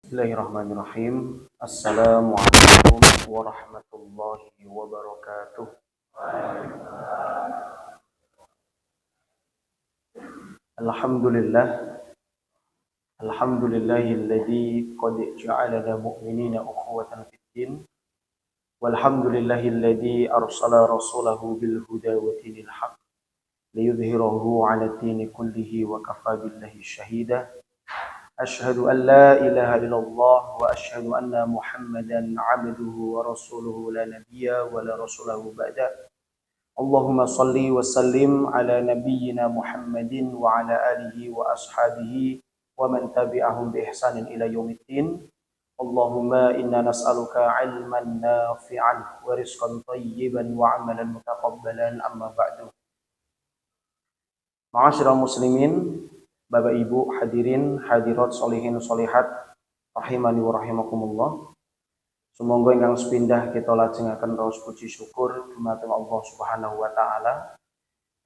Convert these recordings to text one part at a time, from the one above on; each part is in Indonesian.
Bismillahirrahmanirrahim. Assalamualaikum warahmatullahi wabarakatuh. Alhamdulillah. Alhamdulillahilladzi qad ja'alana mu'minina ukhuwatan fid din. Walhamdulillahilladzi arsala rasulahu bil huda wa dinil haqq liyudhhirahu 'ala ad-dini kullihi wa kafa billahi shahida. Asyhadu an la ilaha illallah wa asyhadu anna Muhammadan 'abduhu wa rasuluhu la nabiyya wa la rasulahu ba'da. Allahumma salli wa sallim ala nabiyyina Muhammadin wa ala alihi wa ashabihi wa man tabi'ahum bi ihsanin ila yaumiddin. Allahumma inna nas'aluka 'ilman nafi'an wa rizqan thayyiban wa 'amalan mutaqabbalan, amma ba'du. Ma'asyiral muslimin, Bapak Ibu hadirin hadirat solihin solihat rahimani wa rahimakumullah. Sumangga ingkang sepindah kita lajengaken raos puji syukur dumateng Allah Subhanahu wa taala.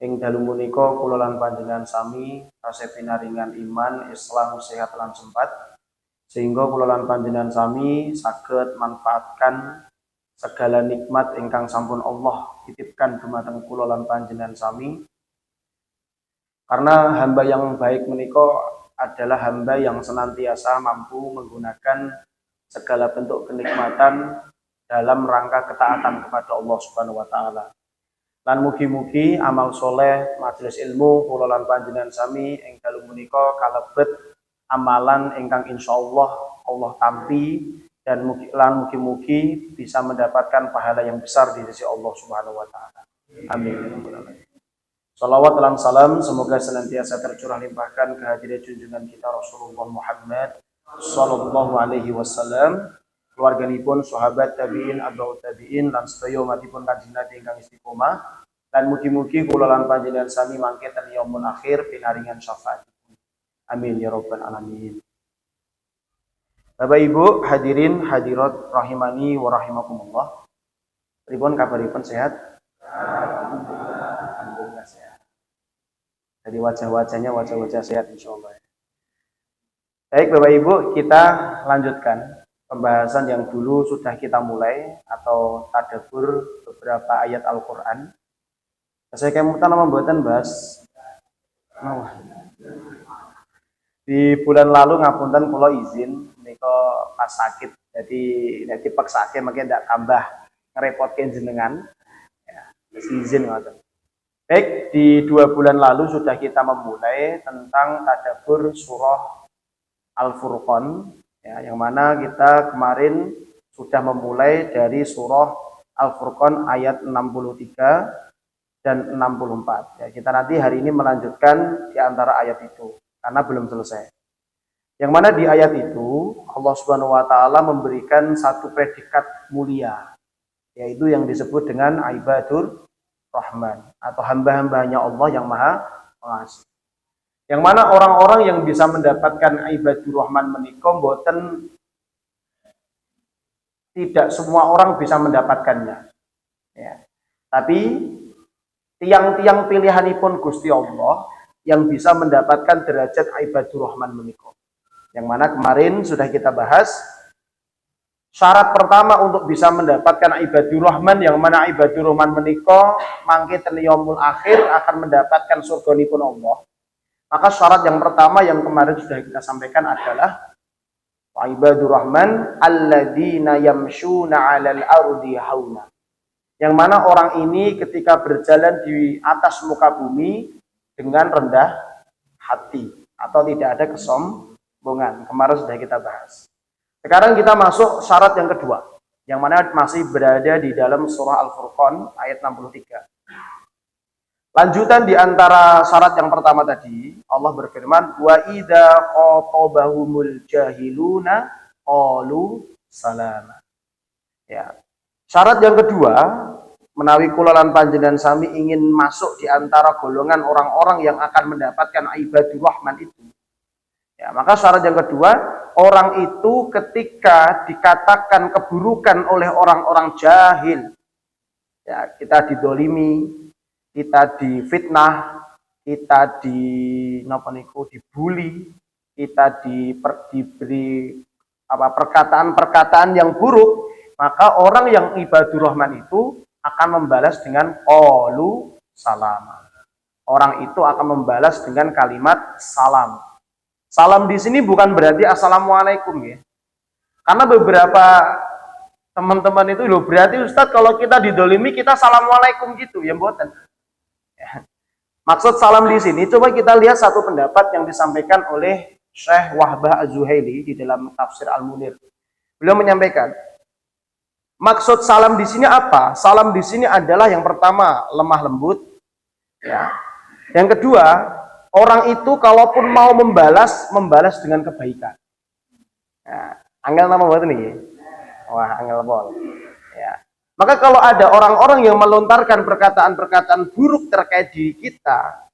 Ing dalu menika kula lan panjenengan sami tasih pinaringan iman, Islam, sehat lan sempat sehingga kula lan panjenengan sami saged manfaatkan segala nikmat ingkang sampun Allah titipkan dumateng kula lan panjenengan sami. Karena hamba yang baik menika adalah hamba yang senantiasa mampu menggunakan segala bentuk kenikmatan dalam rangka ketaatan kepada Allah Subhanahu wa taala. Lan mugi-mugi amal soleh majelis ilmu kula lan panjenengan sami ing dalu menika kalebet amalan ingkang insyaallah Allah tampi dan mugi-mugi bisa mendapatkan pahala yang besar di sisi Allah Subhanahu wa taala. Amin. Salawat dan salam semoga senantiasa tercurah limpahkan kehadiran junjungan kita Rasulullah Muhammad sallallahu alaihi wasallam, keluarganipun, sahabat tabi'in, atba'ut tabi'in lan sedaya umatipun Kanjeng Nabi ingkang istiqomah. Lan mugi-mugi kula lan panjenengan sami mangke ten yaumul akhir pinaringan syafaat. Amin ya rabbal alamin. Bapak Ibu hadirin hadirat rahimani wa rahimakumullah. Pripun kabaripun, sehat? Alhamdulillah sehat. Jadi wajah-wajahnya wajah-wajah sehat insyaallah. Baik Bapak Ibu, kita lanjutkan pembahasan yang dulu sudah kita mulai atau tadabbur beberapa ayat Al-Qur'an. Saya kemutan membuatan bahas di bulan lalu ngapunten kula izin menika pas sakit. Jadi nek dipaksake mungkin ndak tambah ngerepotke jenengan. Ya, izin ngoten. Baik, di 2 bulan lalu sudah kita memulai tentang tadabbur surah Al-Furqan, ya, yang mana kita kemarin sudah memulai dari surah Al-Furqan ayat 63 dan 64. Ya, kita nanti hari ini melanjutkan di antara ayat itu karena belum selesai. Yang mana di ayat itu Allah Subhanahu wa taala memberikan satu predikat mulia, yaitu yang disebut dengan ibadur Rahman atau hamba-hambanya Allah yang Maha Pengasih. Yang mana orang-orang yang bisa mendapatkan ibadur Rahman menika mboten, tidak semua orang bisa mendapatkannya. Ya. Tapi tiang-tiang pilihanipun Gusti Allah yang bisa mendapatkan derajat ibadur Rahman menika. Yang mana kemarin sudah kita bahas syarat pertama untuk bisa mendapatkan ibadur Rahman, yang mana ibadur Rahman menika mangke ten yaumul akhir akan mendapatkan surganipun Allah. Maka syarat yang pertama yang kemarin sudah kita sampaikan adalah ibadur Rahman alladzina yamshuna 'alal ardi hauna. Yang mana orang ini ketika berjalan di atas muka bumi dengan rendah hati atau tidak ada kesombongan. Kemarin sudah kita bahas. Sekarang kita masuk syarat yang kedua, yang mana masih berada di dalam surah Al-Furqan ayat 63. Lanjutan di antara syarat yang pertama tadi, Allah berfirman, wa idza khatabahumul jahiluna qalu salama. Ya. Syarat yang kedua, menawi kula lan panjenengan sami ingin masuk di antara golongan orang-orang yang akan mendapatkan ibadur Rahman itu. Ya, maka syarat yang kedua, orang itu ketika dikatakan keburukan oleh orang-orang jahil, ya, kita didolimi, kita difitnah, kita dibully, kita diberi perkataan-perkataan yang buruk, maka orang yang ibadur rahman itu akan membalas dengan qalu salama. Orang itu akan membalas dengan kalimat salam. Salam di sini bukan berarti assalamualaikum ya. Karena beberapa teman-teman itu loh, berarti Ustadz kalau kita didolimi kita assalamualaikum gitu, ya mboten. Ya. Maksud salam di sini, coba kita lihat satu pendapat yang disampaikan oleh Syekh Wahbah Az-Zuhaili di dalam tafsir Al-Munir. Beliau menyampaikan, maksud salam di sini apa? Salam di sini adalah yang pertama lemah lembut, ya. Yang kedua, orang itu kalaupun mau membalas dengan kebaikan. Ya, angel nama buat ini. Wah, angel bol. Ya. Maka kalau ada orang-orang yang melontarkan perkataan-perkataan buruk terkait diri kita,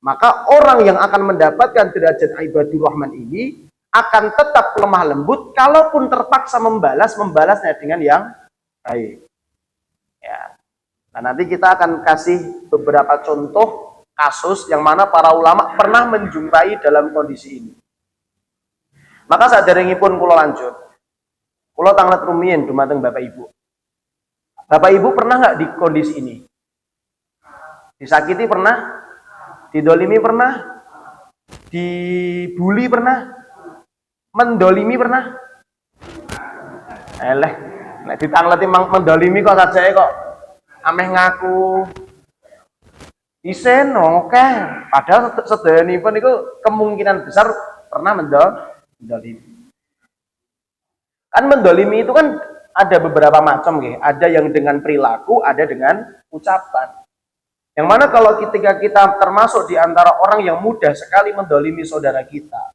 maka orang yang akan mendapatkan derajat ibadur rahman ini akan tetap lemah lembut, kalaupun terpaksa membalasnya dengan yang baik. Ya. Nah, nanti kita akan kasih beberapa contoh kasus yang mana para ulama pernah menjumpai dalam kondisi ini. Maka saderengipun kula lanjut, kula tanglet rumiyin dumateng Bapak Ibu. Bapak Ibu pernah nggak di kondisi ini? Disakiti pernah? Didolimi pernah? Dibully pernah? Mendolimi pernah? Nek ditangleti mendolimi kok saja kok ameh ngaku isen oke. Padahal sedayanipun itu kemungkinan besar pernah mendolimi. Kan mendolimi itu kan ada beberapa macam ya. Ada yang dengan perilaku, ada dengan ucapan. Yang mana kalau ketika kita termasuk di antara orang yang mudah sekali mendolimi saudara kita,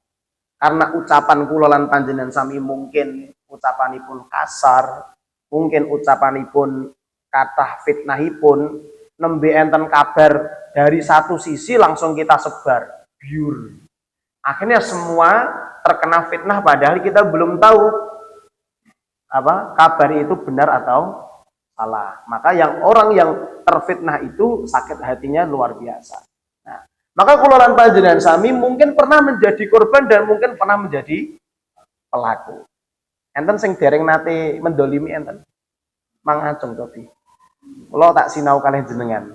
karena ucapan kula lan panjenengan sami mungkin ucapanipun kasar, mungkin ucapanipun kathah fitnahipun, nembe enten kabar dari satu sisi langsung kita sebar, biur. Akhirnya semua terkena fitnah padahal kita belum tahu kabar itu benar atau salah. Maka orang yang terfitnah itu sakit hatinya luar biasa. Nah, maka kula lan panjenengan sami mungkin pernah menjadi korban dan mungkin pernah menjadi pelaku. Enten sing dereng nate mendolimi enten. Mang Acung topi. Kula tak sinau kalih jenengan.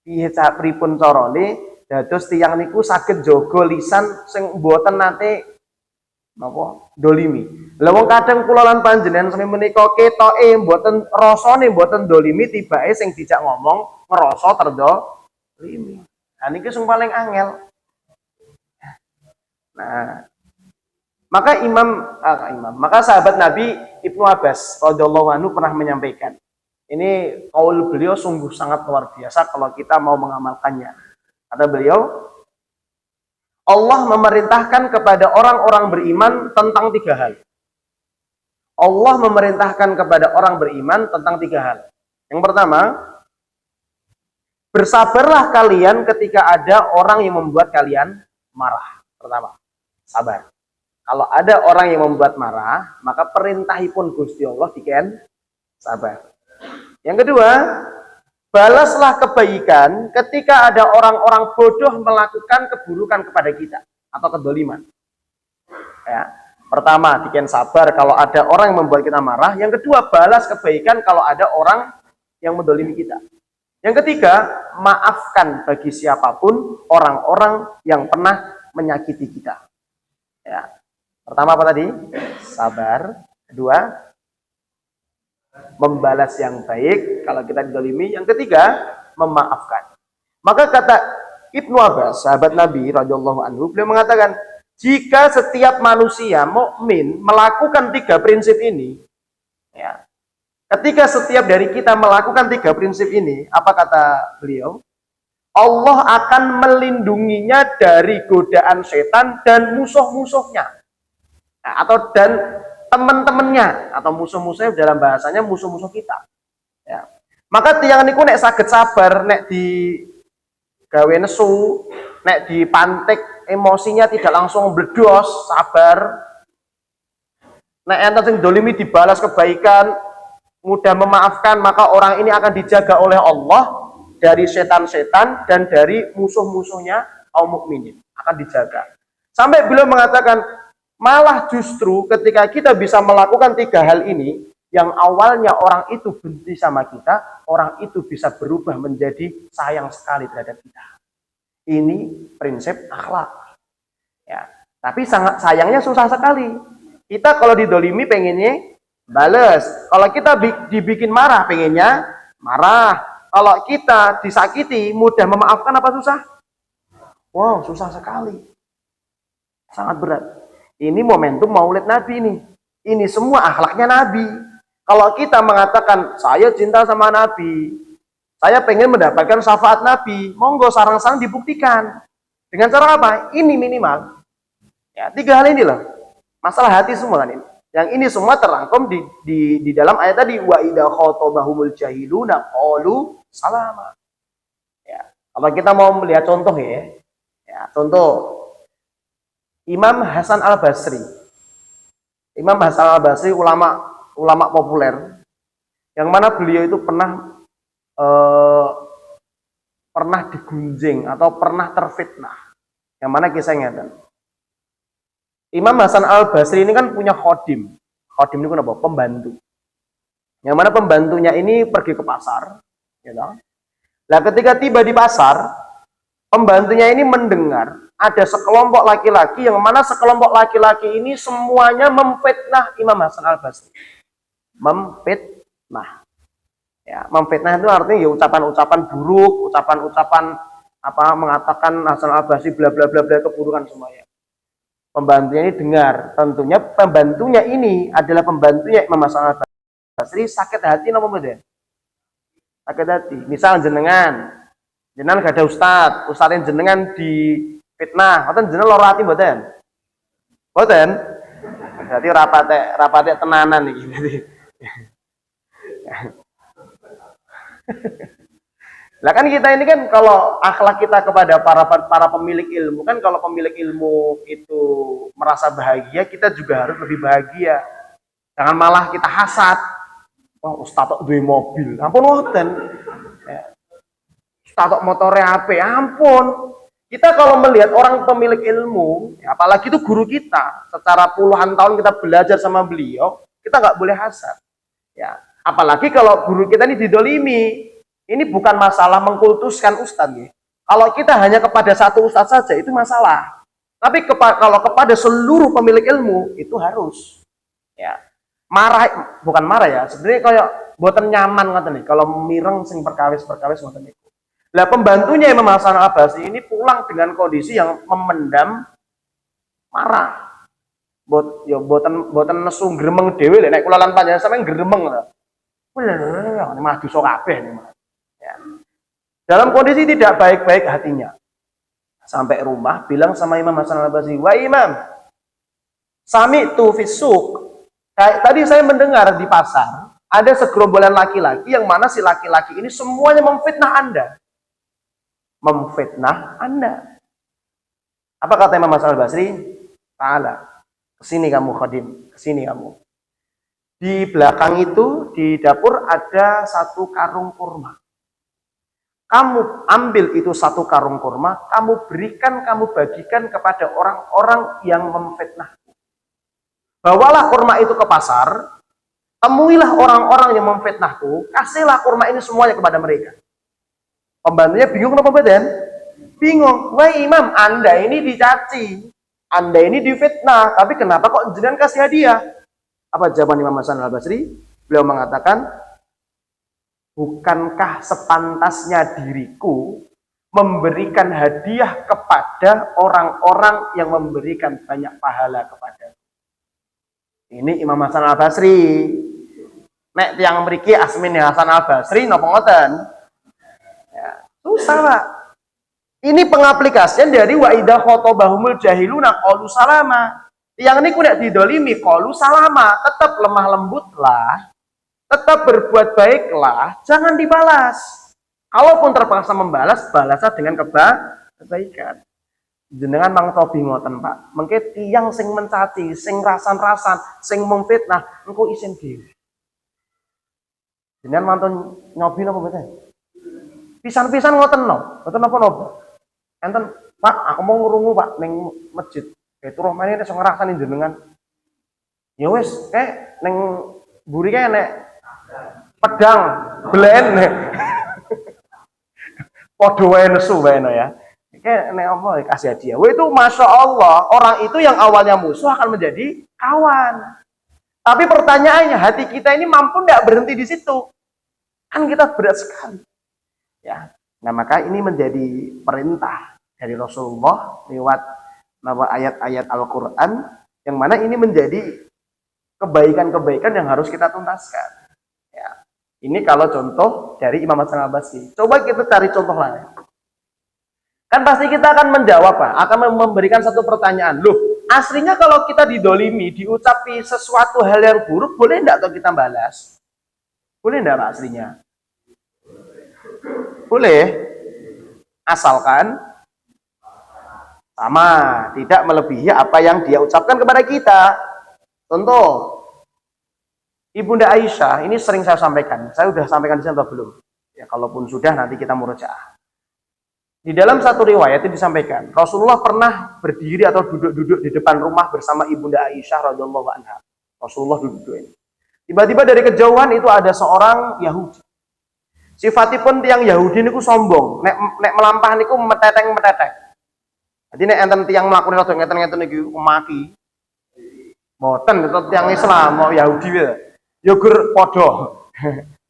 Piye pripun carane dados tiyang niku saged jaga lisan sing mboten nate napa dolimi. Lah wong kadang kula lan panjenengan sami menika ketoke mboten rasane mboten dolimi, tibake sing dijak ngomong ngerasa terdolimi. Nah niki sing paling angel. Nah, maka sahabat Nabi Ibnu Abbas radhiyallahu anhu pernah menyampaikan. Ini kaul beliau sungguh sangat luar biasa kalau kita mau mengamalkannya. Kata beliau, Allah memerintahkan kepada orang-orang beriman tentang 3 hal. Allah memerintahkan kepada orang beriman tentang 3 hal. Yang pertama, bersabarlah kalian ketika ada orang yang membuat kalian marah. Pertama, sabar. Kalau ada orang yang membuat marah, maka perintahipun Gusti Allah diken sabar. Yang kedua, balaslah kebaikan ketika ada orang-orang bodoh melakukan keburukan kepada kita atau kedoliman. Ya. Pertama, diken sabar kalau ada orang yang membuat kita marah. Yang kedua, balas kebaikan kalau ada orang yang mendolimi kita. Yang ketiga, maafkan bagi siapapun orang-orang yang pernah menyakiti kita. Ya. Pertama apa tadi? Sabar. Kedua, membalas yang baik kalau kita didolimi. Yang ketiga, memaafkan. Maka kata Ibnu Abbas, sahabat Nabi radhiyallahu anhu, beliau mengatakan, jika setiap manusia mukmin melakukan 3 prinsip ini, ya, ketika setiap dari kita melakukan 3 prinsip ini, apa kata beliau? Allah akan melindunginya dari godaan setan dan musuh-musuhnya, nah, atau dan teman-temannya atau musuh-musuhnya, dalam bahasanya musuh-musuh kita. Ya. Maka tiang niku nek saged sabar, nek di gawe nesu, nek dipantik emosinya tidak langsung bledos, sabar. Nek enten sing dolimi dibalas kebaikan, mudah memaafkan, maka orang ini akan dijaga oleh Allah dari setan-setan dan dari musuh-musuhnya kaum mukminin, akan dijaga. Sampai beliau mengatakan, Malah justru ketika kita bisa melakukan 3 hal ini, yang awalnya orang itu benci sama kita, orang itu bisa berubah menjadi sayang sekali terhadap kita. Ini prinsip akhlak. Ya, tapi sangat sayangnya susah sekali. Kita kalau didolimi pengennya bales. Kalau kita dibikin marah pengennya marah. Kalau kita disakiti mudah memaafkan apa susah? Wow, susah sekali. Sangat berat. Ini momentum Maulid Nabi nih. Ini semua akhlaknya Nabi. Kalau kita mengatakan saya cinta sama Nabi, saya pengen mendapatkan syafaat Nabi, monggo sarang-sarang dibuktikan. Dengan cara apa? Ini minimal. Ya, 3 hal ini loh. Masalah hati semua kan ini. Yang ini semua terangkum di dalam ayat tadi, wa idza khatabahumul jahiluna qalu salama. Ya, kalau kita mau melihat contoh ya. Ya, contoh Imam Hasan Al-Basri. Imam Hasan Al-Basri ulama populer yang mana beliau itu pernah digunjing atau pernah terfitnah. Yang mana kisahnya kan? Imam Hasan Al-Basri ini kan punya khodim. Khodim itu apa? Pembantu. Yang mana pembantunya ini pergi ke pasar. Gitu. Nah ketika tiba di pasar, pembantunya ini mendengar ada sekelompok laki-laki yang mana sekelompok laki-laki ini semuanya memfitnah Imam Hasan Al-Basri. Memfitnah. Ya, memfitnah itu artinya ya ucapan-ucapan buruk, ucapan-ucapan apa mengatakan Hasan Al-Basri bla bla bla bla keburukan semuanya. Pembantunya ini dengar, tentunya pembantunya ini adalah pembantunya Imam Hasan Al-Basri sakit hati nopo mboten? Sakit hati. Misal jenengan gak ada ustadz jenengan di fitnah, mboten jenengan lara ati mboten? Mboten. Berarti rapate tenanan iki. Lah kan kita ini kan kalau akhlak kita kepada para pemilik ilmu kan, kalau pemilik ilmu itu merasa bahagia, kita juga harus lebih bahagia. Jangan malah kita hasad. Oh, ustaz tok duwe mobil. Ampun wonten. Ya. Ustaz tok motore apik. Ampun. Kita kalau melihat orang pemilik ilmu, ya, apalagi itu guru kita, secara puluhan tahun kita belajar sama beliau, kita nggak boleh hasad. Ya. Apalagi kalau guru kita ini didolimi. Ini bukan masalah mengkultuskan ustadz ya. Kalau kita hanya kepada satu ustadz saja itu masalah. Tapi kalau kepada seluruh pemilik ilmu itu harus. Ya. Marah bukan marah ya. Sebenarnya kayak buatan nyaman ngoten nih. Kalau mireng sing perkawis ngoten niku. Lah pembantunya Imam Hasan Al-Basri ini pulang dengan kondisi yang memendam marah. Boten nesu gremeng dhewe lek nek kula lan panjenengan sampeyan gremeng lho. Wah, ini mah dosa kabeh nih. Ya. Dalam kondisi tidak baik-baik hatinya. Sampai rumah bilang sama Imam Hasan Al-Basri, "Wah Imam, sami'tu fis-suq." Tadi saya mendengar di pasar ada segerombolan laki-laki yang mana si laki-laki ini semuanya memfitnah Anda. Memfitnah Anda. Apa kata Imam Hasan Al-Basri? "Ta'ala, kesini kamu khadim, kesini kamu." Di belakang itu di dapur ada satu karung kurma. Kamu ambil itu satu karung kurma, kamu berikan, kamu bagikan kepada orang-orang yang memfitnahku. Bawalah kurma itu ke pasar, temuilah orang-orang yang memfitnahku, kasihlah kurma ini semuanya kepada mereka. Pembantunya bingung kenapa badan? Bingung. Wah Imam, Anda ini dicaci, Anda ini difitnah, tapi kenapa kok jenengan kasih hadiah? Apa jawaban Imam Hasan Al-Basri? Beliau mengatakan, bukankah sepantasnya diriku memberikan hadiah kepada orang-orang yang memberikan banyak pahala kepada. Ini Imam Hasan Al-Basri. Nek tiang mriki asmine Hasan Al-Basri napa ngoten? Ya, susah, Pak. Ini pengaplikasian dari wa idza khatabahumul jahiluna qalu salama. Yang niku nek didolimi qalu salama, tetap lemah lembutlah. Tetap berbuat baiklah, jangan dibalas. Kalaupun terpaksa membalas, balaslah dengan kebaikan. Jenengan mang tobi ngoten, Pak. Mengke tiyang sing mencaci, sing rasan-rasan, sing memfitnah, engko isin dhewe. Jenengan mantun nyobi napa mboten? Pisan-pisan ngoten no, mboten napa-napa. Enten, Pak, aku mau ngrungu, Pak, ning masjid. Itu rohmane iso ngrasani jenengan. Ya wis, ning mburi nek pedang blen. Padha wae nesu wae ya. Nek apa kasih hadiah. Wah itu Masya Allah, orang itu yang awalnya musuh akan menjadi kawan. Tapi pertanyaannya, hati kita ini mampu tidak berhenti di situ? Kan kita berat sekali. Ya. Nah maka ini menjadi perintah dari Rasulullah lewat ayat-ayat Al-Quran, yang mana ini menjadi kebaikan-kebaikan yang harus kita tuntaskan. Ya. Ini kalau contoh dari Imam Hasan Al-Basri. Coba kita cari contoh lain. Kan pasti kita akan menjawab, Pak, akan memberikan satu pertanyaan. Loh, aslinya kalau kita didolimi, diucapi sesuatu hal yang buruk, boleh enggak atau kita balas? Boleh enggak, Pak, aslinya? Boleh. Asalkan sama, tidak melebihi apa yang dia ucapkan kepada kita. Contoh, Ibunda Aisyah, ini sering saya sampaikan. Saya sudah sampaikan di sini atau belum? Ya, kalaupun sudah, nanti kita murojaah. Di dalam satu riwayat itu disampaikan, Rasulullah pernah berdiri atau duduk-duduk di depan rumah bersama Ibunda Aisyah radhiyallahu anha. Rasulullah duduk ini. Tiba-tiba dari kejauhan itu ada seorang Yahudi. Sifatipun tiang Yahudi niku sombong, nek melampah niku meteteng-meteteng. Jadi nek enten tiang mlaku rada ngeten-ngeten niku maki. Mboten itu tiang Islam mau Yahudi wae. Ya gur padha.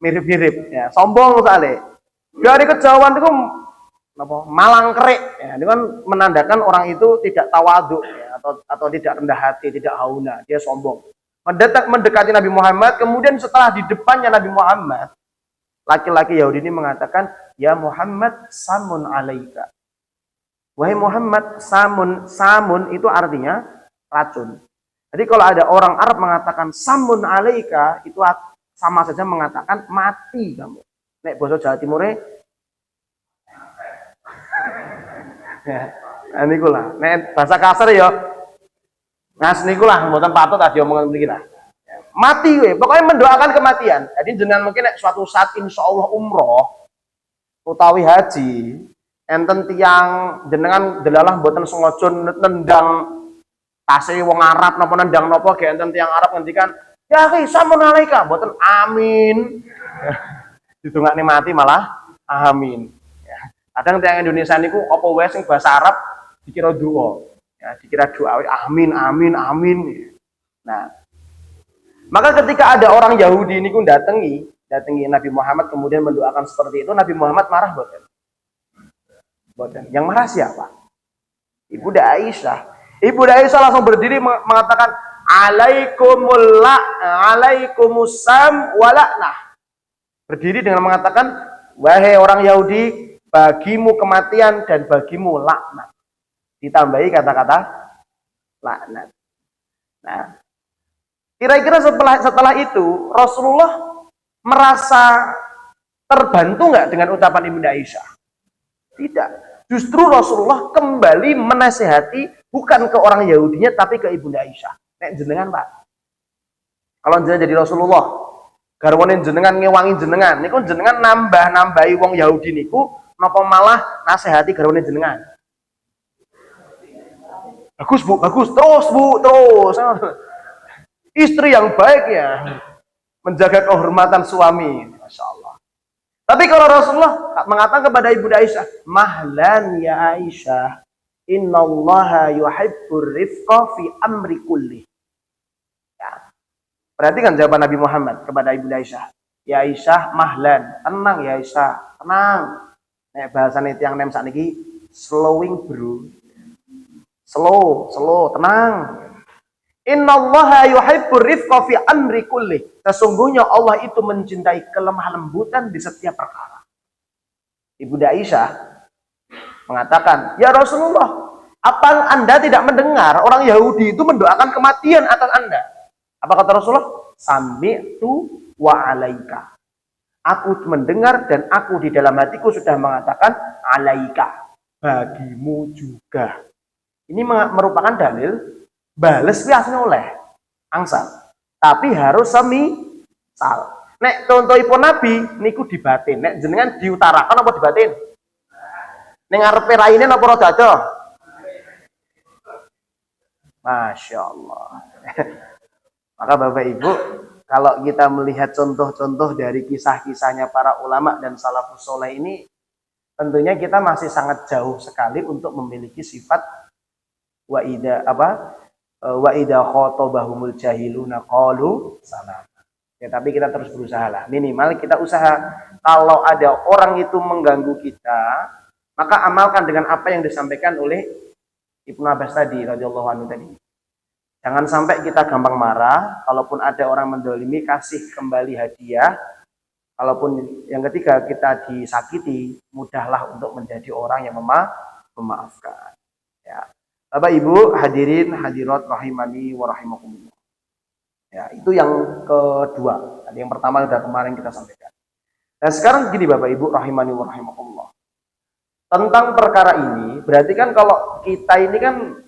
Mirip-mirip ya, sombong sekali. Dari kejauhan niku malang kerik ya, ini kan menandakan orang itu tidak tawadhu ya, atau tidak rendah hati, tidak hauna, dia sombong. Mendekati Nabi Muhammad, kemudian setelah di depannya Nabi Muhammad, laki-laki Yahudi ini mengatakan, "Ya Muhammad, samun alaika." Wahai Muhammad, samun itu artinya racun. Jadi kalau ada orang Arab mengatakan samun alaika, itu sama saja mengatakan mati kamu. Nek basa Jawa Timure ya, niku lah. Nek bahasa kasar ya ngas niku lah, mboten patut tadi omongan mriki lah. Mati we, pokoknya mendoakan kematian. Jadi jenengan mungkin nek suatu saat insyaallah umroh utawi haji, enten tiyang jenengan delalah mboten sengaja nendang tasih wong Arab napa nendang napa ge enten tiyang Arab ngendikan, "Ya akhi, samun alaika." Mboten amin. Ditungakne mati malah amin. Kadang tiang Indonesia niku apa wae sing bahasa Arab dikira doa. Ya, dikira doa amin amin amin. Nah, maka ketika ada orang Yahudi niku datangi Nabi Muhammad kemudian mendoakan seperti itu, Nabi Muhammad marah boten. Yang marah siapa? Ibunda Aisyah. Ibunda Aisyah langsung berdiri mengatakan alaikumusam walaknah. Berdiri dengan mengatakan, "Wahai orang Yahudi, bagimu kematian dan bagimu laknat." Ditambahi kata-kata laknat. Nah, kira-kira setelah itu Rasulullah merasa terbantu nggak dengan ucapan Ibunda Aisyah? Tidak. Justru Rasulullah kembali menasihati bukan ke orang Yahudinya tapi ke Ibunda Aisyah. Nek jenengan, Pak, kalau jenengan jadi Rasulullah, garwane jenengan ngewangi jenengan, niku jenengan nambahi wong Yahudi niku napa malah nasihati garwane jenengan? Bagus Bu, bagus. Terus Bu, terus. Istri yang baik ya, menjaga kehormatan suami. Masya Allah. Tapi kalau Rasulullah mengatakan kepada Ibunda Aisyah, "Mahlan ya Aisyah, innallaha yuhibbur rifqa fi amri kulli." Ya. Perhatikan jawaban Nabi Muhammad kepada Ibunda Aisyah. "Ya Aisyah, mahlan." Tenang ya Aisyah, tenang. Nek bahasane tiyang nem sakniki slowing bro. Slow, tenang. Innallaha yuhibbur rifqa fi amri kulli. Sesungguhnya Allah itu mencintai kelemah lembutan di setiap perkara. Ibunda Aisyah mengatakan, "Ya Rasulullah, apa Anda tidak mendengar orang Yahudi itu mendoakan kematian atas Anda?" Apa kata Rasulullah? "Sami'tu wa alaika." Aku mendengar dan aku di dalam hatiku sudah mengatakan alaika, bagimu juga. Ini merupakan dalil bales biasanya oleh angsal, tapi harus semisal. Nek contohipun Nabi niku dibatin, nek jenengan diutarakan apa dibatin? Ning ngarepe raine napa rada adoh? Masya Allah. Maka Bapak Ibu, kalau kita melihat contoh-contoh dari kisah-kisahnya para ulama dan salafus soleh ini, tentunya kita masih sangat jauh sekali untuk memiliki sifat wa idza khatabahumul jahiluna qalu salam. Ya, tapi kita terus berusaha lah. Minimal kita usaha. Kalau ada orang itu mengganggu kita, maka amalkan dengan apa yang disampaikan oleh Ibnu Abbas tadi, radhiyallahu anhu tadi. Jangan sampai kita gampang marah. Kalaupun ada orang mendolimi, kasih kembali hadiah. Kalaupun yang ketiga kita disakiti, mudahlah untuk menjadi orang yang memaafkan. Ya. Bapak Ibu hadirin hadirat rahimani wa rahimakumullah. Ya, itu yang kedua. Tadi yang pertama sudah kemarin kita sampaikan. Nah, sekarang gini Bapak Ibu rahimani wa rahimakumullah. Tentang perkara ini, berarti kan kalau kita ini kan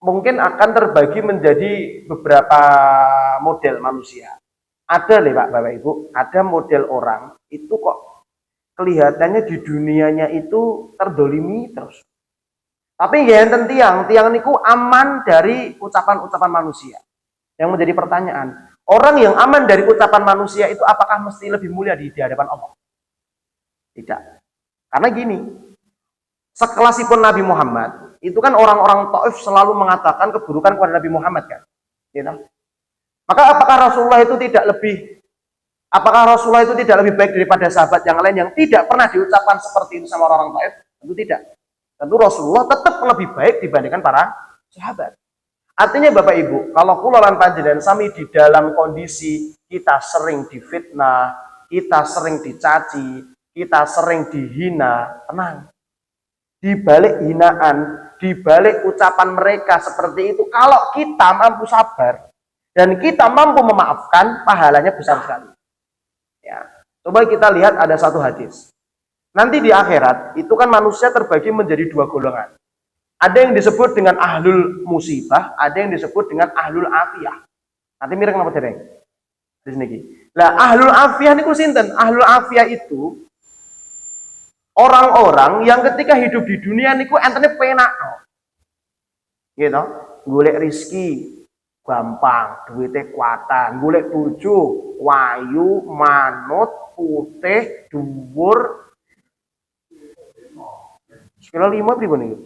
mungkin akan terbagi menjadi beberapa model manusia. Ada nih Pak Bapak Ibu, ada model orang itu kok kelihatannya di dunianya itu terdolimi terus. Tapi ya enten tiang niku aman dari ucapan-ucapan manusia. Yang menjadi pertanyaan, orang yang aman dari ucapan manusia itu apakah mesti lebih mulia di hadapan Allah? Tidak. Karena gini, sekelasipun Nabi Muhammad, itu kan orang-orang Taif selalu mengatakan keburukan kepada Nabi Muhammad kan. Gitu. Maka apakah Rasulullah itu tidak lebih baik daripada sahabat yang lain yang tidak pernah diucapkan seperti itu sama orang-orang Taif? Tentu tidak. Tentu Rasulullah tetap lebih baik dibandingkan para sahabat. Artinya Bapak Ibu, kalau kula lan panjenengan sami di dalam kondisi kita sering difitnah, kita sering dicaci, kita sering dihina, tenang. Di balik hinaan, di balik ucapan mereka seperti itu, kalau kita mampu sabar dan kita mampu memaafkan, pahalanya besar sekali. Ya. Coba kita lihat ada satu hadis. Nanti di akhirat, itu kan manusia terbagi menjadi dua golongan. Ada yang disebut dengan ahlul musibah, ada yang disebut dengan ahlul afiyah. Nanti mirip apa dereng? Di sini. Lah ahlul afiyah niku sinten? Ahlul afiyah itu orang-orang yang ketika hidup di dunia niku entene penak. Gitu. Golek rezeki gampang, duitnya kuatan, golek bojo wayu, manut, putih, dhuwur. Sekira 5 pripun niku?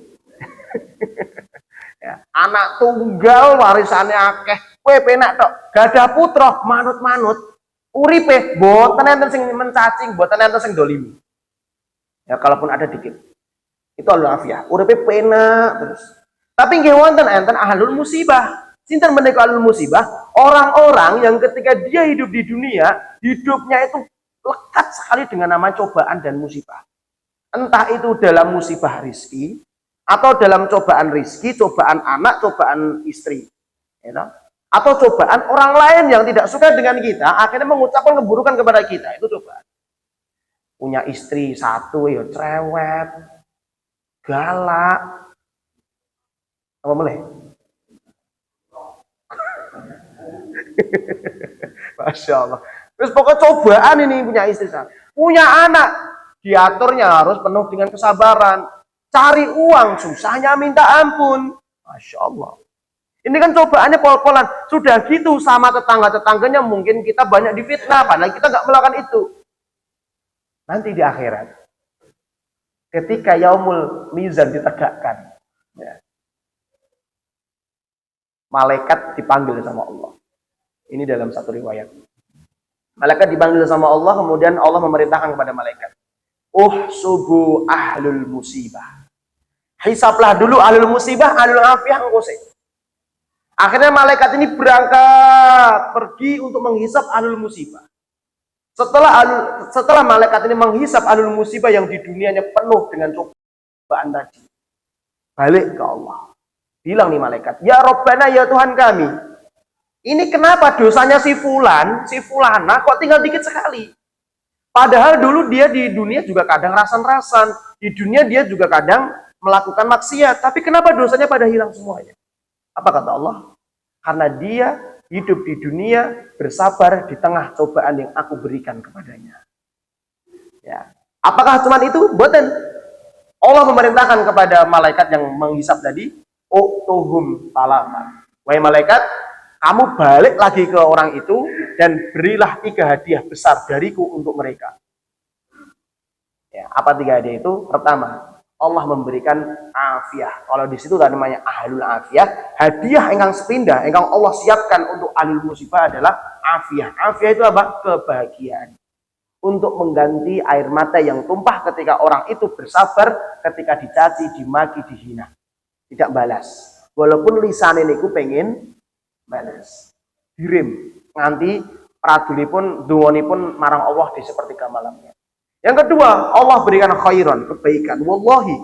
Ya, anak tunggal warisannya akeh, kowe penak tok, gadah putra manut-manut, uripe mboten enten sing mencacing, mboten enten sing dolimi. Ya kalaupun ada dikit. Itu ahlul afiyah, uripe penak terus. Tapi nggih wonten enten ahlul musibah. Sinten menika ahlul musibah? Orang-orang yang ketika dia hidup di dunia, hidupnya itu lekat sekali dengan nama cobaan dan musibah. Entah itu dalam musibah rizki, atau dalam cobaan rizki, cobaan anak, cobaan istri, ya, atau cobaan orang lain yang tidak suka dengan kita, akhirnya mengucapkan keburukan kepada kita, itu cobaan. Punya istri satu, ya cerewet, galak, apa boleh? Masya Allah. Terus pokoknya cobaan ini punya istri satu, punya anak, diaturnya harus penuh dengan kesabaran. Cari uang susahnya minta ampun. Masya Allah. Ini kan cobaannya pol-polan. Sudah gitu sama tetangga-tetangganya mungkin kita banyak difitnah. Padahal kita nggak melakukan itu. Nanti di akhirat. Ketika yaumul mizan ditegakkan. Ya, malaikat dipanggil sama Allah. Ini dalam satu riwayat. Malaikat dipanggil sama Allah. Kemudian Allah memerintahkan kepada malaikat. Subuh ahlul musibah. Hisablah dulu ahlul musibah, ahlul afiyah engkose. Akhirnya malaikat ini berangkat pergi untuk menghisap ahlul musibah. Setelah malaikat ini menghisap ahlul musibah yang di dunianya penuh dengan cobaan tadi, balik ke Allah. Bilang nih malaikat, ya Rabbana ya Tuhan kami, ini kenapa dosanya si fulana kok tinggal dikit sekali? Padahal dulu dia di dunia juga kadang rasan-rasan, di dunia dia juga kadang melakukan maksiat, tapi kenapa dosanya pada hilang semuanya? Apa kata Allah? Karena dia hidup di dunia bersabar di tengah cobaan yang aku berikan kepadanya. Ya. Apakah cuma itu? Boten. Allah memerintahkan kepada malaikat yang menghisap tadi, uktuhum talama. Wahai malaikat, kamu balik lagi ke orang itu dan berilah 3 hadiah besar dariku untuk mereka. Ya, apa 3 hadiah itu? Pertama, Allah memberikan afiah. Kalau di situ namanya ahlul afiah, hadiah engkang sepindah, engkang Allah siapkan untuk ahlul musibah adalah afiah. Afiah itu apa? Kebahagiaan. Untuk mengganti air mata yang tumpah ketika orang itu bersabar ketika dicaci, dimaki, dihina. Tidak balas. Walaupun lisan ini ku pengen balas. Dirim. Nganti pradulipun, dungonipun marang Allah di sepertiga malamnya. Yang kedua, Allah berikan khairan, kebaikan. Wallahi,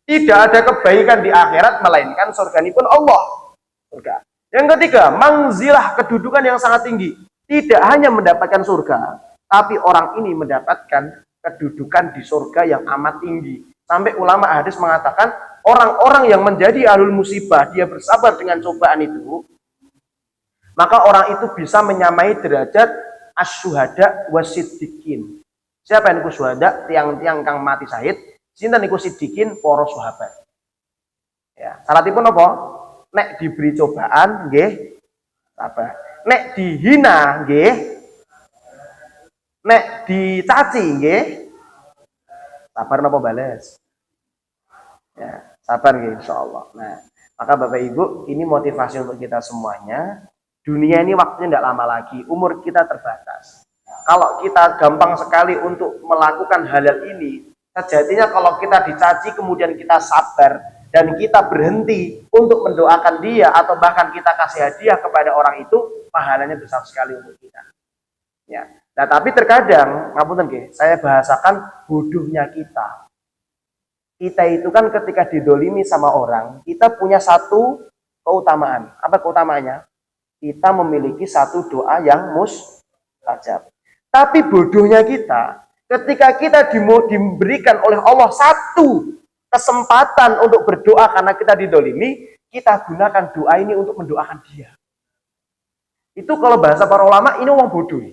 tidak ada kebaikan di akhirat melainkan surga ini pun Allah. Surga. Yang ketiga, manzilah, kedudukan yang sangat tinggi. Tidak hanya mendapatkan surga, tapi orang ini mendapatkan kedudukan di surga yang amat tinggi. Sampai ulama hadis mengatakan, orang-orang yang menjadi ahlul musibah, dia bersabar dengan cobaan itu, maka orang itu bisa menyamai derajat asyuhada wasiddiqin. Siapa yang niku syuhada? Tiang-tiang kang mati syahid. Sinten niku siddiqin? Para sahabat. Ya, syaratipun apa? Nek diberi cobaan nggih sabar. Nek dihina nggih, nek dicaci nggih, sabar napa bales? Ya, sabar nggih insyaallah. Nah, maka Bapak Ibu, ini motivasi untuk kita semuanya. Dunia ini waktunya tidak lama lagi, umur kita terbatas. Kalau kita gampang sekali untuk melakukan hal ini, sejatinya kalau kita dicaci kemudian kita sabar dan kita berhenti untuk mendoakan dia atau bahkan kita kasih hadiah kepada orang itu, pahalanya besar sekali untuk kita. Ya. Nah, tapi terkadang, ngapunten nggih, saya bahasakan bodohnya kita. Kita itu kan ketika didolimi sama orang, kita punya satu keutamaan. Apa keutamaannya? Kita memiliki satu doa yang mustajab. Tapi bodohnya kita, ketika kita diberikan oleh Allah satu kesempatan untuk berdoa karena kita didolimi, kita gunakan doa ini untuk mendoakan dia. Itu kalau bahasa para ulama, ini orang bodoh.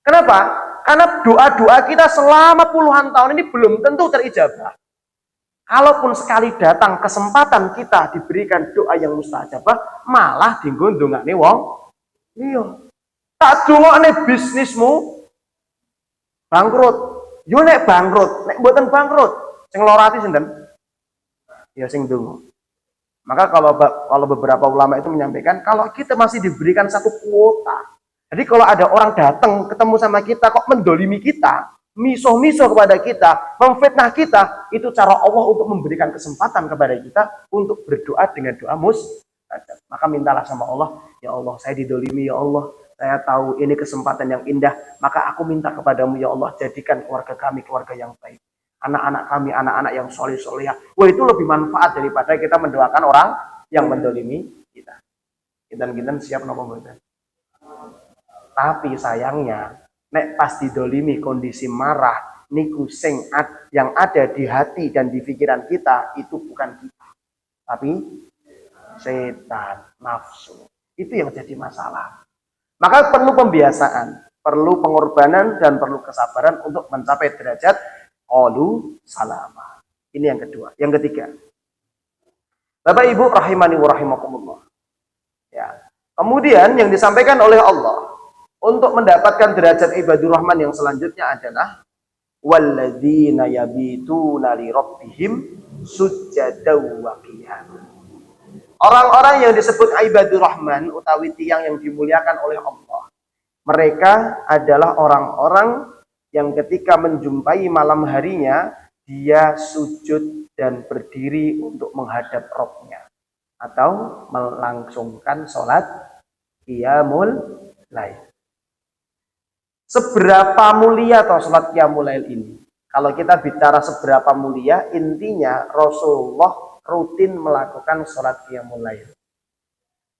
Kenapa? Karena doa-doa kita selama puluhan tahun ini belum tentu terijabah. Kalaupun sekali datang kesempatan kita diberikan doa yang mustajabah, malah digondongane wong liya. Tak dongokne bisnismu bangkrut. Yo nek bangkrut, nek mboten bangkrut, sing lara ati sinten? Ya sing donga. Maka kalau beberapa ulama itu menyampaikan, kalau kita masih diberikan satu kuota. Jadi kalau ada orang datang ketemu sama kita kok mendolimi kita, misuh-misuh kepada kita, memfitnah kita, itu cara Allah untuk memberikan kesempatan kepada kita untuk berdoa dengan doa mustajab. Maka mintalah sama Allah, ya Allah, saya didolimi, ya Allah, saya tahu ini kesempatan yang indah, maka aku minta kepadamu, ya Allah, jadikan keluarga kami keluarga yang baik. Anak-anak kami, anak-anak yang soleh-solehah. Wah, itu lebih manfaat daripada kita mendoakan orang yang mendolimi kita. Kita siap nopo mboten. Tapi sayangnya, nek pas didolimi kondisi marah, niku sing yang ada di hati dan di pikiran kita, itu bukan kita. Tapi setan, nafsu. Itu yang jadi masalah. Maka perlu pembiasaan, perlu pengorbanan, dan perlu kesabaran untuk mencapai derajat qalu salama. Ini yang kedua. Yang ketiga, Bapak Ibu rahimani wa rahimakumullah. Ya. Kemudian yang disampaikan oleh Allah untuk mendapatkan derajat ibadur rahman yang selanjutnya adalah walladzina yabituna li rabbihim sujadaw wa qiyam. Orang-orang yang disebut ibadur rahman utawi tiang yang dimuliakan oleh Allah, mereka adalah orang-orang yang ketika menjumpai malam harinya, dia sujud dan berdiri untuk menghadap Rabb-nya atau melangsungkan sholat qiyamul lail. Seberapa mulia atau sholat qiyamul lail ini? Kalau kita bicara seberapa mulia, intinya Rasulullah rutin melakukan sholat qiyamul lail.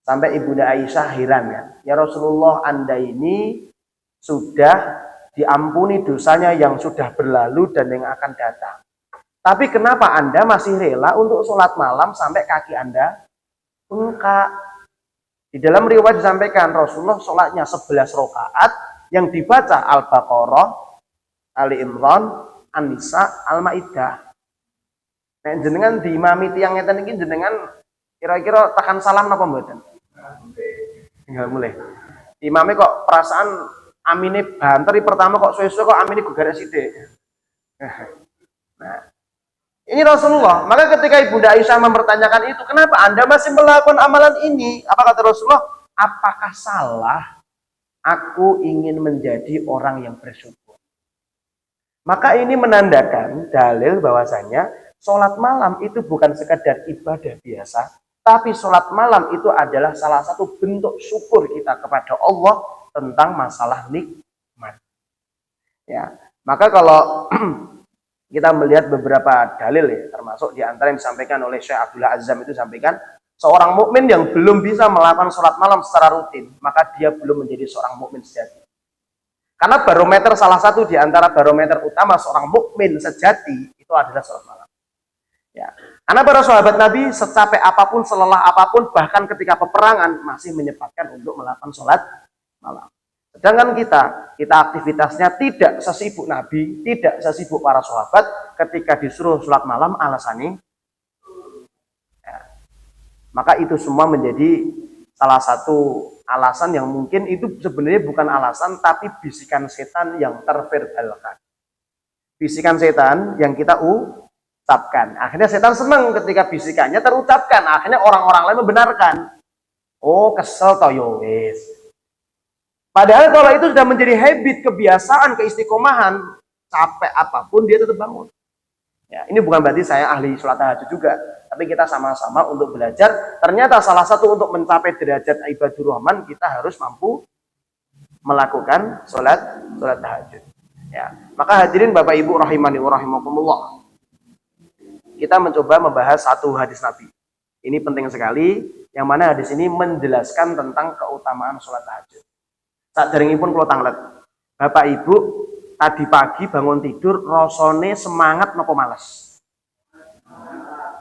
Sampai Ibunda Aisyah heran ya, ya Rasulullah, Anda ini sudah diampuni dosanya yang sudah berlalu dan yang akan datang. Tapi kenapa Anda masih rela untuk sholat malam sampai kaki Anda bengkak? Di dalam riwayat disampaikan Rasulullah sholatnya 11 rakaat yang dibaca Al-Baqarah, Ali Imran, An-Nisa, Al-Maidah. Nek jenengan diimami tiyang ngeten iki jenengan kira-kira tahan salam napa mboten? Tinggal mulai. Imamnya kok perasaan amine banter pertama kok suwe-suwe kok amine gegara sithik. Nah, ini Rasulullah. Maka ketika Ibunda Aisyah mempertanyakan itu, kenapa Anda masih melakukan amalan ini? Apa kata Rasulullah? Apakah salah? Aku ingin menjadi orang yang bersyukur. Maka ini menandakan dalil bahwasanya sholat malam itu bukan sekedar ibadah biasa, tapi sholat malam itu adalah salah satu bentuk syukur kita kepada Allah tentang masalah nikmat. Ya, maka kalau kita melihat beberapa dalil ya, termasuk di antara yang disampaikan oleh Syekh Abdullah Azzam itu sampaikan, seorang mukmin yang belum bisa melakukan sholat malam secara rutin, maka dia belum menjadi seorang mukmin sejati. Karena barometer salah satu di antara barometer utama seorang mukmin sejati itu adalah sholat malam. Ya. Karena para sahabat Nabi secapek apapun, selelah apapun, bahkan ketika peperangan masih menyempatkan untuk melakukan sholat malam. Sedangkan kita aktivitasnya tidak sesibuk Nabi, tidak sesibuk para sahabat. Ketika disuruh sholat malam alasannya, ya. Maka itu semua menjadi salah satu alasan yang mungkin itu sebenarnya bukan alasan, tapi bisikan setan yang terverbalkan. Bisikan setan yang kita ucapkan. Akhirnya setan senang ketika bisikannya terucapkan. Akhirnya orang-orang lain membenarkan. Oh, kesel toh yo wis. Padahal kalau itu sudah menjadi habit, kebiasaan, keistiqomahan, capek apapun dia tetap bangun. Ya, ini bukan berarti saya ahli sholat tahajud juga, tapi kita sama-sama untuk belajar. Ternyata salah satu untuk mencapai derajat ibadur rahman, kita harus mampu melakukan sholat tahajud. Ya, maka hadirin Bapak Ibu rahimani wa rahimakumullah. Kita mencoba membahas satu hadis Nabi. Ini penting sekali, yang mana hadis ini menjelaskan tentang keutamaan sholat tahajud. Saat jaringipun kalau tanglet, Bapak Ibu tadi pagi bangun tidur rasane semangat nopo males?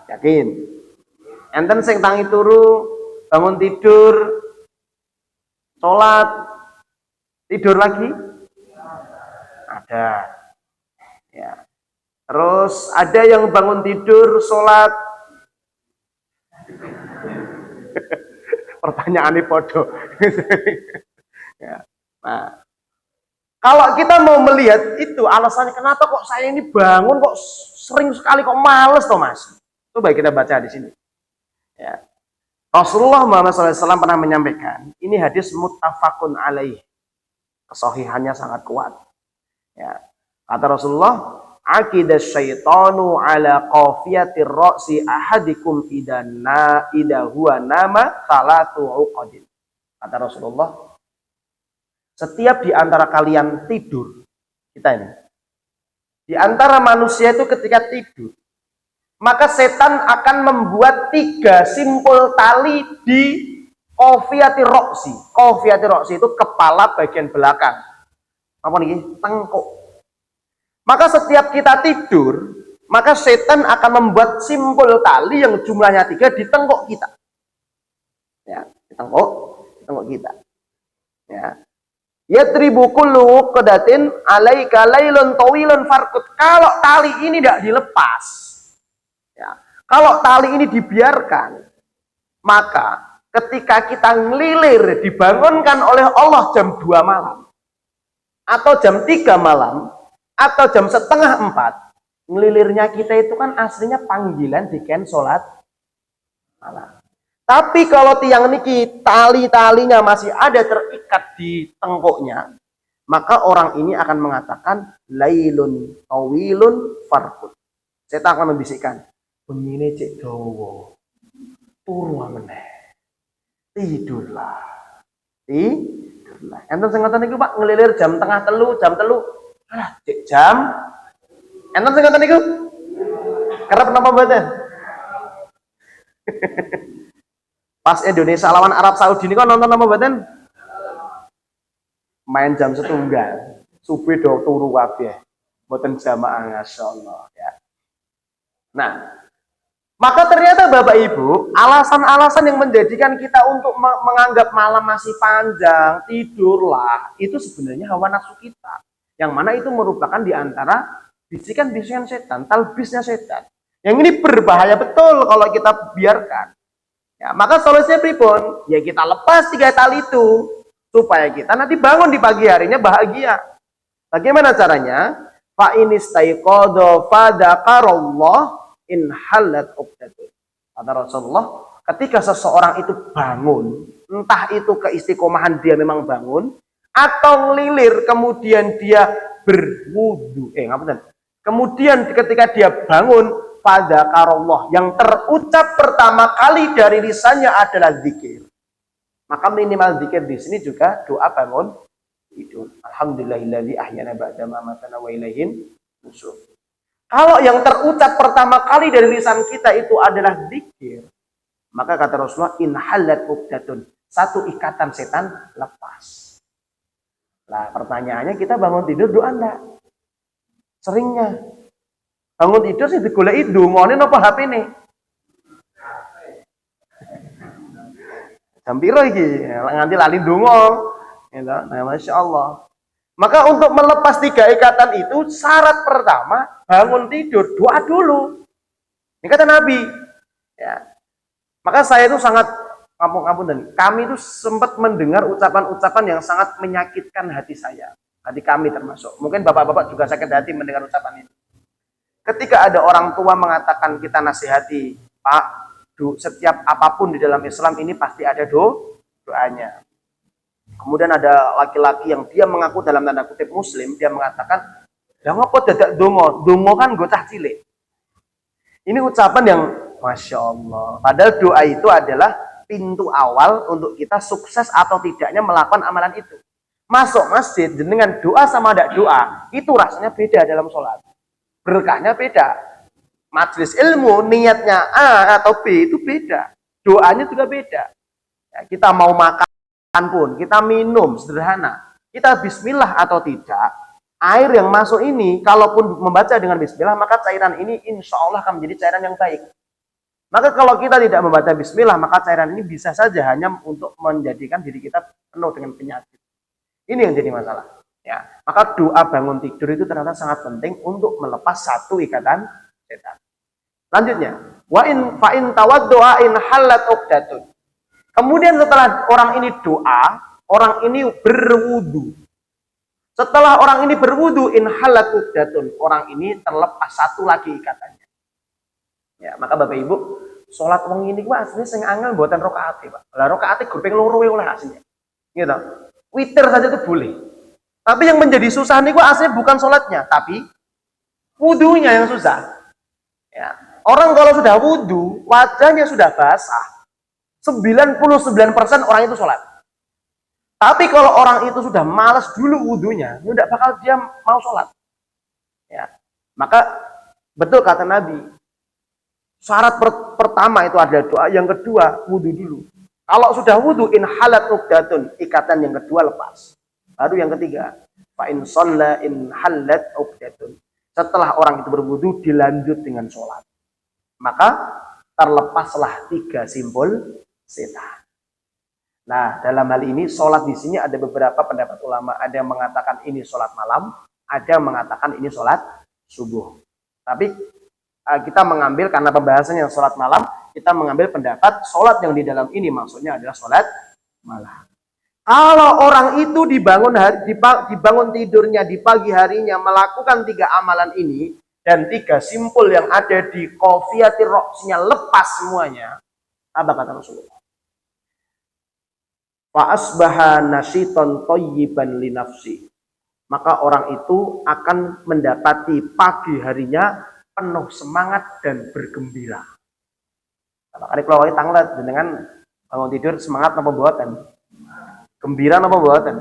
Yakin? Enten sing tangi turu bangun tidur sholat tidur lagi? Ada. Ya. Terus ada yang bangun tidur sholat. Pertanyaannya podo. Ya. Nah, kalau kita mau melihat itu alasannya kenapa kok saya ini bangun kok sering sekali kok males toh mas? Coba kita baca di sini. Ya. Rasulullah Muhammad SAW pernah menyampaikan, ini hadis muttafaqun alaih, kesahihannya sangat kuat. Ya. Kata Rasulullah, aqidas syaitanu ala qafiyatir ra'si ahadikum idha huwa nama salatu uqadin. Kata Rasulullah, setiap di antara kalian tidur, kita ini, di antara manusia itu ketika tidur, maka setan akan membuat 3 simpul tali di qafiyati roksi. Qafiyati roksi itu kepala bagian belakang. Apa nih? Tengkuk. Maka setiap kita tidur, maka setan akan membuat simpul tali yang jumlahnya 3 di tengkuk kita. Ya, di tengkuk kita. Ya. Yatribu kullu qadatin alaika lailun tawilun farqut. Kalau tali ini tidak dilepas, ya, kalau tali ini dibiarkan, maka ketika kita ngelilir dibangunkan oleh Allah jam 2 malam, atau jam 3 malam, atau jam setengah 4, ngelilirnya kita itu kan aslinya panggilan diken sholat malam. Tapi kalau tiang niki tali-talinya masih ada terikat di tengkuknya, maka orang ini akan mengatakan lailun tawilun farqut. Setan akan membisikkan, "Bengine cek dawa. Turu meneh. Tidurlah." Tidurlah. Enten sing ngoten niku Pak ngelilir jam tengah telu, jam telu. Alah, cek jam. Enten sing ngoten niku? Kerep napa mboten? Pas Indonesia lawan Arab Saudi ini kok nonton apa mboten? Main jam setunggal. Subuh do turu kabeh. Mboten jamaah masyaallah ya. Nah, maka ternyata Bapak Ibu, alasan-alasan yang menjadikan kita untuk menganggap malam masih panjang, tidurlah, itu sebenarnya hawa nafsu kita. Yang mana itu merupakan di antara bisikan-bisikan setan, talbisnya setan. Yang ini berbahaya betul kalau kita biarkan. Ya, maka solusinya pripun? Ya kita lepas 3 tali itu supaya kita nanti bangun di pagi harinya bahagia. Bagaimana caranya? Fa inistaiqadha fadzakarallah in halat uqdatun. Kata Rasulullah, ketika seseorang itu bangun, entah itu keistiqomahan dia memang bangun atau lilir kemudian dia berwudu. Kemudian ketika dia bangun, fadzakarallah, yang terucap pertama kali dari lisannya adalah zikir. Maka minimal zikir di sini juga doa bangun tidur. Alhamdulillahilladzi ahyana ba'da ma amatana wa ilaihin nusyur. Kalau yang terucap pertama kali dari lisan kita itu adalah zikir, maka kata Rasulullah, in halat uqdatun, satu ikatan setan lepas. Nah, pertanyaannya, kita bangun tidur doa enggak? Seringnya bangun tidur sih digoleki dungane napa HP-ne. Jam piro iki? Nganti lali donga. Gitu. Nah, Masya Allah. Maka untuk melepas 3 ikatan itu, syarat pertama bangun tidur doa dulu. Ini kata Nabi. Ya. Maka saya itu sangat dan kami itu sempat mendengar ucapan-ucapan yang sangat menyakitkan hati saya, hati kami termasuk. Mungkin bapak-bapak juga sakit hati mendengar ucapan ini. Ketika ada orang tua mengatakan, kita nasihati, Pak, setiap apapun di dalam Islam ini pasti ada doanya. Kemudian ada laki-laki yang dia mengaku dalam tanda kutip Muslim, dia mengatakan, ya ngapa dadak dongo kan gocah cilik. Ini ucapan yang Masya Allah. Padahal doa itu adalah pintu awal untuk kita sukses atau tidaknya melakukan amalan itu. Masuk masjid dengan doa sama tidak doa, itu rasanya beda dalam sholat. Berkahnya beda. Majelis ilmu niatnya A atau B itu beda. Doanya juga beda. Ya, kita mau makan pun, kita minum sederhana, kita bismillah atau tidak, air yang masuk ini kalaupun membaca dengan bismillah, maka cairan ini insya Allah akan menjadi cairan yang baik. Maka kalau kita tidak membaca bismillah, maka cairan ini bisa saja hanya untuk menjadikan diri kita penuh dengan penyakit. Ini yang jadi masalah. Ya, maka doa bangun tidur itu ternyata sangat penting untuk melepas 1 ikatan setan. Lanjutnya, wa in fa in tawaddu'a in halat uqdatun. Kemudian setelah orang ini doa, orang ini berwudu. Setelah orang ini berwudu, in halat uqdatun, orang ini terlepas 1 lagi ikatannya. Ya, maka Bapak Ibu, sholat wong ini ku aslinya sing angel mboten rakaate, Pak. Lah rakaate gur ping 2 oleh aslinya. Gitu. Witir saja itu boleh. Tapi yang menjadi susah niku aslinya bukan sholatnya, tapi wudunya yang susah. Ya. Orang kalau sudah wudu, wajahnya sudah basah, 99% orang itu sholat. Tapi kalau orang itu sudah malas dulu wudunya, tidak bakal dia mau sholat. Ya. Maka betul kata Nabi, syarat pertama itu adalah doa, yang kedua wudu dulu. Kalau sudah wudu, in halat uqdatun, ikatan yang kedua lepas. Baru yang ketiga, fa in shalla in halat uqdatun. Setelah orang itu berwudu, dilanjut dengan sholat. Maka terlepaslah 3 simpul setan. Nah, dalam hal ini sholat di sini ada beberapa pendapat ulama. Ada yang mengatakan ini sholat malam, ada yang mengatakan ini sholat subuh. Tapi kita mengambil, karena pembahasannya sholat malam, kita mengambil pendapat sholat yang di dalam ini maksudnya adalah sholat malam. Kalau orang itu dibangun tidurnya di pagi harinya melakukan 3 amalan ini, dan 3 simpul yang ada di qafiyatir roksnya lepas semuanya, apa kata Rasulullah? Fa asbaha nasyitan thayyiban li nafsi. Maka orang itu akan mendapati pagi harinya penuh semangat dan bergembira. Makanya kalau tanglet dengan bangun tidur semangat napa mboten? Gembira napa mboten?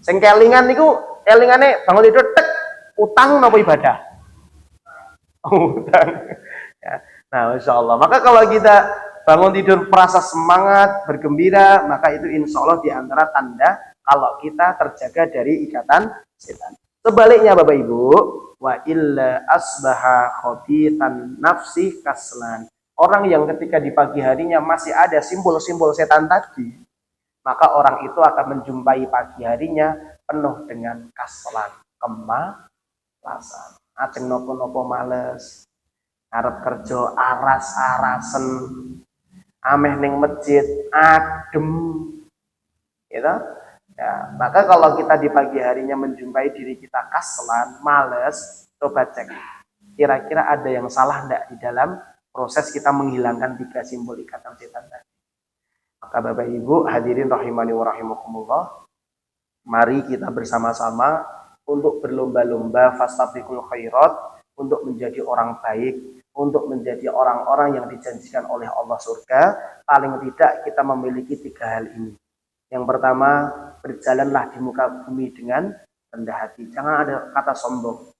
Sing kelingan niku elingane bangun tidur tek utang napa ibadah? Utang. Ya. Nah, Masya Allah. Maka kalau kita bangun tidur merasa semangat, bergembira, maka itu insya Allah diantara tanda kalau kita terjaga dari ikatan setan. Sebaliknya Bapak Ibu, wa illa asbaha khobitan nafsi kaslan. Orang yang ketika di pagi harinya masih ada simbol-simbol setan tadi, maka orang itu akan menjumpai pagi harinya penuh dengan kaslan, kemalasan. Ajeng nopo-nopo males, arep kerja aras-arasen, ameh ning masjid adem, gitu. Ya, maka kalau kita di pagi harinya menjumpai diri kita kaslan, males, coba cek. Kira-kira ada yang salah enggak di dalam proses kita menghilangkan 3 simbol ikatan setan tadi. Maka Bapak Ibu hadirin rahimani wa rahimakumullah, mari kita bersama-sama untuk berlomba-lomba fastabiqul khairat, untuk menjadi orang baik, untuk menjadi orang-orang yang dijanjikan oleh Allah surga. Paling tidak kita memiliki 3 hal ini. Yang pertama, berjalanlah di muka bumi dengan rendah hati. Jangan ada kata sombong.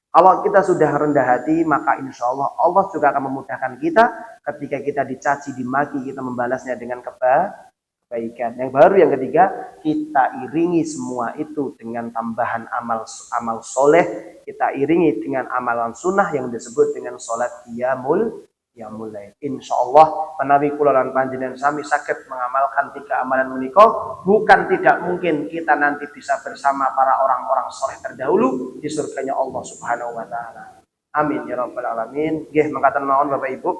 Kalau kita sudah rendah hati, maka insya Allah Allah juga akan memudahkan kita ketika kita dicaci, dimaki, kita membalasnya dengan kebaikan. Yang baru yang ketiga, kita iringi semua itu dengan tambahan amal soleh. Kita iringi dengan amalan sunnah yang disebut dengan sholat qiyamul lail. Insya Allah menawi kula lan panjenengan sami sakit mengamalkan 3 amalan menika, bukan tidak mungkin kita nanti bisa bersama para orang-orang soleh terdahulu di surganya Allah Subhanahu wa taala. Amin ya rabbal alamin. Nggih mangkaten mawon Bapak Ibu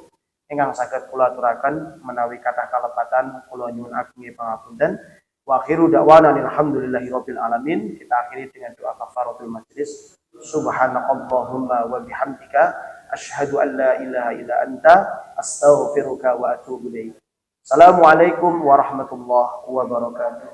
ingkang saged kula aturaken menawi kathah kalepatan kula nyuwun ageng pangapunten. Wa akhiru da'wana alhamdulillahi rabbil alamin. Kita akhiri dengan doa kafaratul majlis. Subhanakallahumma wa bihamdika asyhadu an la ilaha illa anta astaghfiruka wa atubu ilaik. Assalamualaikum warahmatullahi wabarakatuh.